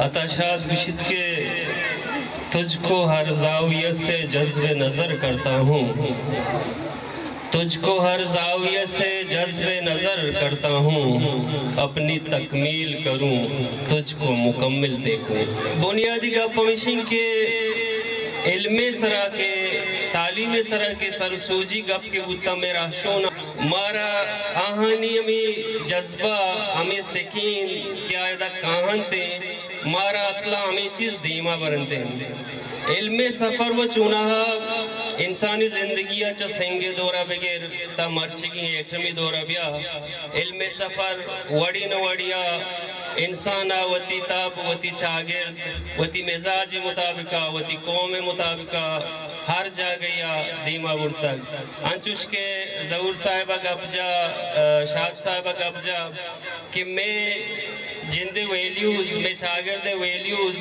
आताशाद गुशित के तुझको हर जावियत से जज्ब नजर करता हूँ, तुझको हर जावियत से जज्ब नजर करता हूँ, अपनी तकमील करूँ तुझको मुकम्मिल देखूँ। बुनियादी गप के इल्मे सरा के तालीम सरा के सरसूजी गप के बुता में राशोना मारा आहानी हमें जज्बा हमें सकीन क्या आयदा कहानते मारा असला हमें चीज धीमा बरनते इल्मे सफर व चुना इंसानी जिंदगी च सेंगे दौरा बगैर ता मर्ची की एटमी दौरा बिया इल्मे सफर वड़ी न वड़िया इंसान वती ताब वती चागिर वती मिजाज मुताबिका वती कौम मुताबिका हर जा गया दीमा बुरतक अंचुश के जहूर साहिबा गबजा शाद साहिबा गबजा कि मैं जिंदे वैल्यूज में चागर दे वैल्यूज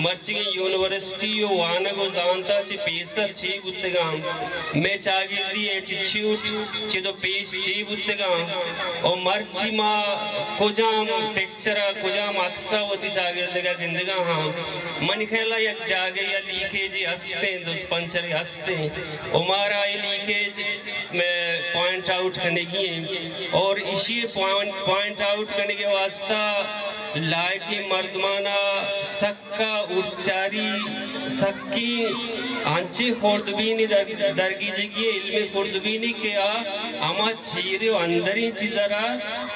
मर्ची यूनिवर्सिटी यो वाना को जानता ची पेसर ची बुत्तगाम मैं चागर दी एटीट्यूड ची तो पेश ची बुत्तगाम और मर्ची मा कुजाम पिक्चरा कुजाम अक्सा होती चागर देगा जिंदगा हाँ मन खेला एक जागे या लीकेज हंसते दुस पंचर हंसते उमारा ये लीकेज में पॉइंट आउट करने की और इसी पॉइंट आउट करने के वास्ता लायकी मर्दमाना सक्का उच्चारी सक्की आंचे खुर्दबीनी दरगी जगी इल्मे खुर्दबीनी के आमा छीरे अंदरी चीजरा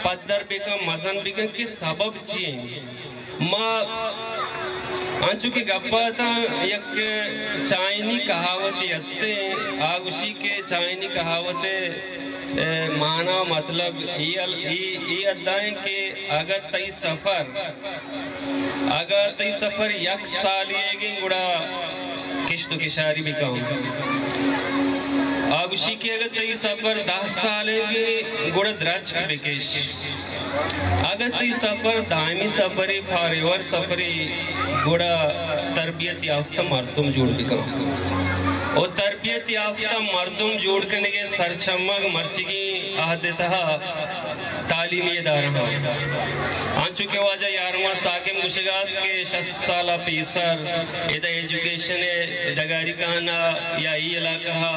पद्दर बेकम मजन बेकम के सबब चाहिए माँ आंचू के गप्पा था एक चाइनी कहावती हंसते आगुशी के चाइनी कहावतें माना मतलब ये अदाएं के अगर तई सफर यक साल ये गुड़ा किश्त किशारी भी कहूँ आगुशी के अगर तई सफर 10 साल ये गुड़ा द्रज बिकेश अगर तई सफर दायमी सफरी फारेवर सफरी गुड़ा तरबियत याफ्ता मर्दुम जोड़ भी कहूँ और तरबियत याफ्ता मर्दुम जोड़ करने के सरचमक मर्ची की आहदता तालीमी इदारा आंचू के वाजा यारमा साकिम गुशगात के 60 साला पीसर इधर एजुकेशन है डगारी कहना या ये इलाका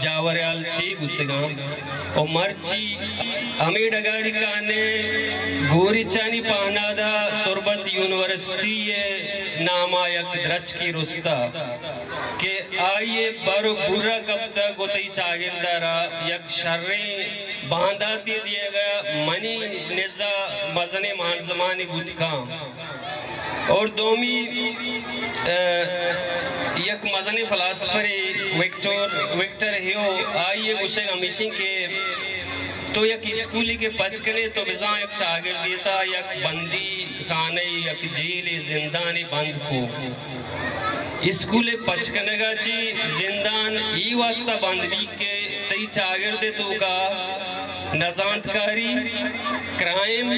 जावरयाल ची गुत्तगाम और मर्ची हमें डगारी कहने गोरी चानी पहनादा तुरबत यूनिवर्सिटी है नामायक द्रच की रुस्ता के आइए बरो बुरा कब तक गोतई चागिरदारा यक शर्रे बांधा दिया गया मनी निजा मजने मान जमाने गुटका और दोमी यक मजने फलासफरे विक्टर हियो आइए गुशे हमेशा के तो यक स्कूली के पचकने तो बिजा यक चागिर देता यक बंदी खाने यक जेल जिंदानी बंद को स्कूले पचकने का ची जिंदान ई वास्ता बंद भी के तई चागिर दे तो का नजांतकारी क्राइम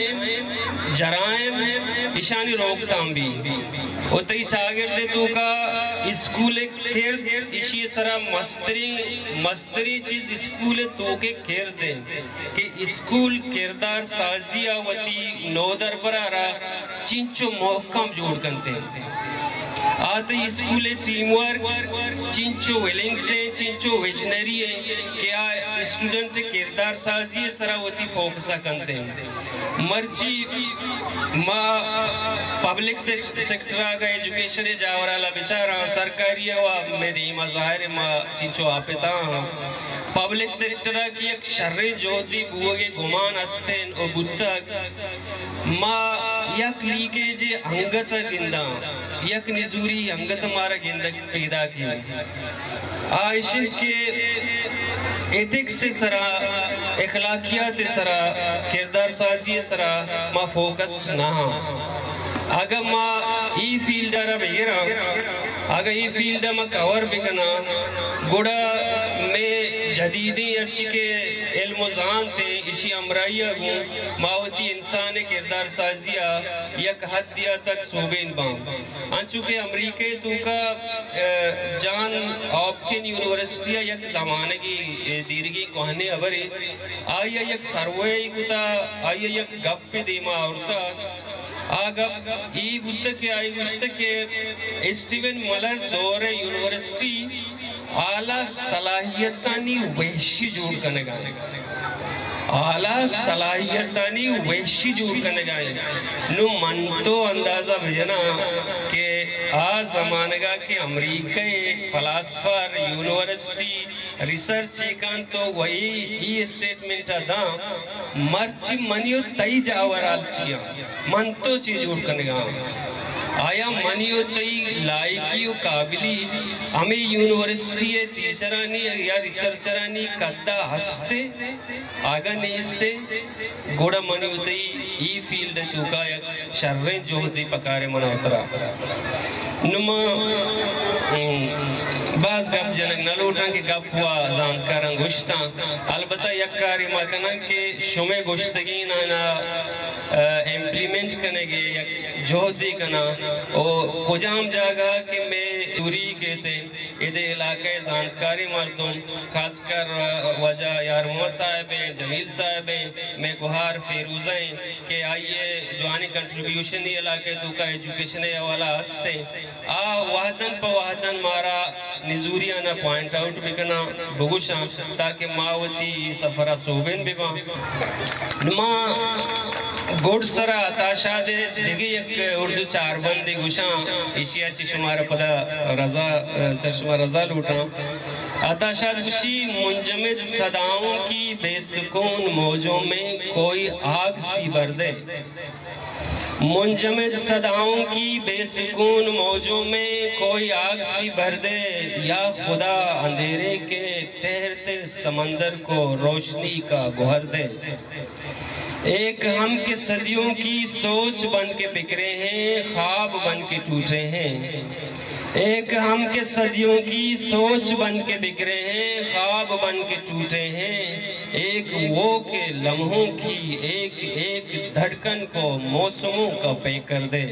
जराइम इशानी रोकथाम भी और तई चागिर दे तो का स्कूले खेर इसी सरा मस्तरी चीज स्कूले तो के खेर दे कि स्कूल किरदार साजिया वती नोदर बरारा चिंचो मोहकम जोड़ करते आते स्कूले टीम वर्क चिंचो विलिंग से चिंचो विजनरी है क्या स्टूडेंट किरदार साजी सरावती फोकस करते हैं मर्जी माँ पब्लिक सेक्टर का एजुकेशन जावराला बेचारा सरकारी है मेरी मज़ाहिर माँ चिंचो आपेता पब्लिक सेक्टर की एक शर्रे जोधी बुआगे गुमान अस्तेन और बुद्धक माँ यक लीकेज अंगत गिंदा यक निजूरी अंगत मारा गिंदा पैदा की आयशन के एथिक्स से सरा इखलाकियात सरा किरदार साजी सरा माँ फोकस्ड ना अगर माँ ई फील्डर बेरा अगर ई फील्ड में कवर बिकना गुड़ा में जदीदी अर्ची के इल्म जानते इसी अमराइया गु मावती इंसान किरदार साजिया यक हद दिया तक सोबेन बाम अंचु के अमरीके तो का जान ऑप्किन यूनिवर्सिटी यक जमाने की दीर्घी कहने अबरे आया यक सर्वे कुता आया यक गप पे देमा औरता آگا ای بودتا کہ آئی گوشتا کہ اسٹیون ملر دور یونیورسٹی اعلیٰ صلاحیتانی وحشی جوڑ کرنے گانے اعلیٰ صلاحیتانی وحشی جوڑ کرنے گانے نو من تو اندازہ بھجنا کہ آج زمانگا کے امریکہ فلاسفر یونیورسٹی ریسرچ چیکان تو وہی ہی اسٹیٹمنٹ دا مرچی منیو تئی جاورال چیا من تو چیز جوڑ کرنے گا آیا منیو تئی لائکی و قابلی ہمیں یونیورسٹی ٹیچرانی یا ریسرچرانی کتا ہستے آگا نیستے گوڑا منیو تئی ای فیلڈ چوکا یک شررین جو دی پکارے مناوترا نما بعض گپ جنگ نہ لوٹاں کہ گپ ہوا زانکارن گوشتاں البتہ یک کاری مکنا کہ شمع گوشتگین آنا امپلیمنٹ کرنے گے یک جہدی کنا او کجام جاگا کہ میں دوری کہتے ادھے علاقے زانکاری مردم خاص کر وجہ یارموت صاحب ہیں جمیل صاحب ہیں میں گوھار فیروزیں کہ آئیے جو آنی کنٹریبیوشن یہ علاقے تو کا ایجوکیشن والا ہستے وحدن پا وحدن مارا نزوریانا پوائنٹ آؤٹ بکنا بگوشاں تاکہ ماوتی سفرہ صوبین ببا نما گوڑ سرا تاشا دے دیگی یک اردو چار بندی گوشاں ایشیا چشمارا پدا رضا لوٹاں آتاشا گوشی منجمد صداؤں کی بے سکون موجوں میں کوئی آگ سی بردے منجمد صداؤں کی بے سکون موجوں میں کوئی آگ سی بردے یا خدا اندھیرے کے ٹہرتے سمندر کو روشنی کا گوہر دے ایک ہم کے صدیوں کی سوچ بن کے بکھرے ہیں خواب بن کے ٹوٹے ہیں ایک ہم کے صدیوں کی سوچ بن کے بکھرے ہیں خواب بن کے ٹوٹے ہیں ایک وہ کے لمحوں کی ایک ایک دھڑکن کو موسموں کا پے کر دے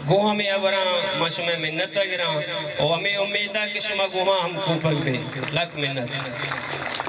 گو ہمیں ابراں مشمع منت گراں اور ہمیں امیدہ کہ شما گوہاں ہم کو پک دے لکھ منت